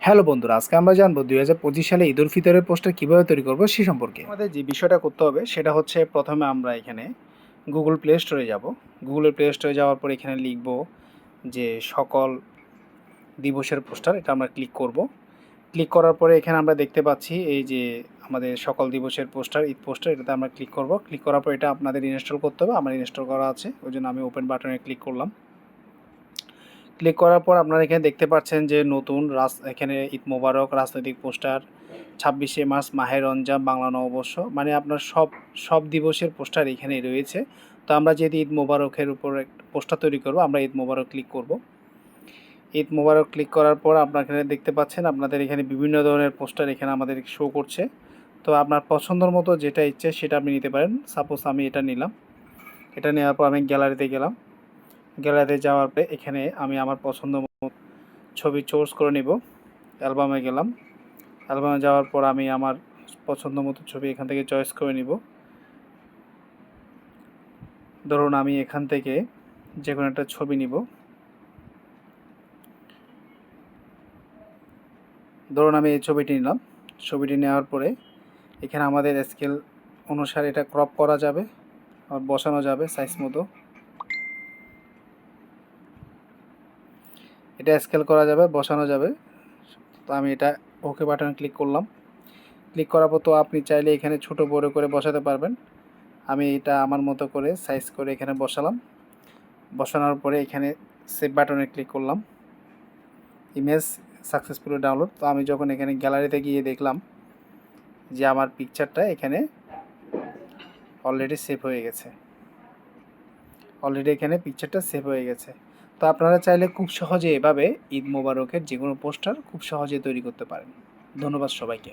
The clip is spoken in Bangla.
হ্যালো বন্ধুরা, আজকে আমরা জানবো 2025 সালে ঈদ উল ফিতরের পোস্টার কীভাবে তৈরি করব সে সম্পর্কে। আমাদের যে বিষয়টা করতে হবে সেটা হচ্ছে প্রথমে আমরা এখানে গুগল প্লে স্টোরে যাব। গুগলের প্লে স্টোরে যাওয়ার পর এখানে লিখব যে সকল দিবসের পোস্টার, এটা আমরা ক্লিক করব। ক্লিক করার পরে এখানে আমরা দেখতে পাচ্ছি এই যে আমাদের সকল দিবসের পোস্টার, ঈদ পোস্টার, এটাতে আমরা ক্লিক করব। ক্লিক করার পর এটা আপনাদের ইনস্টল করতে হবে। আমার ইনস্টল করা আছে, ওই জন্য আমি ওপেন বাটনে ক্লিক করলাম। ক্লিক করার পর আপনারা এখানে দেখতে পাচ্ছেন যে নতুন এখানে ঈদ মোবারক, রাজনৈতিক পোস্টার, 26শে মার্চ, মাহে রমজান, বাংলা নববর্ষ, মানে আপনার সব দিবসের পোস্টার এখানে রয়েছে। তো আমরা যেহেতু ঈদ মোবারকের উপর একটা পোস্টার তৈরি করব, আমরা ঈদ মোবারক ক্লিক করব। ঈদ মোবারক ক্লিক করার পর আপনারা এখানে দেখতে পাচ্ছেন আপনাদের এখানে বিভিন্ন ধরনের পোস্টার এখানে আমাদের শো করছে। তো আপনার পছন্দের মতো যেটা ইচ্ছে সেটা আপনি নিতে পারেন। সাপোজ আমি এটা নিলাম। এটা নেওয়ার পর আমি গ্যালারিতে গেলাম। গ্যালারিতে যাওয়ার পরে এখানে আমি আমার পছন্দ মতো ছবি চুজ করে নিব। অ্যালবামে গেলাম। অ্যালবামে যাওয়ার পর আমি আমার পছন্দ মতো ছবি এখান থেকে চয়েস করে নিব। ধরুন আমি এখান থেকে যে কোনো একটা ছবি নিব। ধরুন আমি এই ছবিটি নিলাম। ছবিটি নেওয়ার পরে এখানে আমাদের স্কেল অনুসারে এটা ক্রপ করা যাবে আর বসানো যাবে সাইজ মতো। এটা স্কেল করা যাবে, বসানো যাবে। তো আমি এটা ওকে বাটনে ক্লিক করলাম। ক্লিক করার পর তো আপনি চাইলে এখানে ছোট বড় করে বসাতে পারবেন। আমি এটা আমার মতো করে সাইজ করে এখানে বসালাম। বসানোর পরে এখানে সেভ বাটনে ক্লিক করলাম। Image successfully download. তো আমি যখন এখানে গ্যালারিতে গিয়ে দেখলাম যে আমার পিকচারটা এখানে অলরেডি সেভ হয়ে গেছে। অলরেডি এখানে পিকচারটা সেভ হয়ে গেছে। তো আপনারা চাইলে খুব সহজে এভাবে ঈদ মোবারকের যে কোনো পোস্টার খুব সহজে তৈরি করতে পারেন। ধন্যবাদ সবাইকে।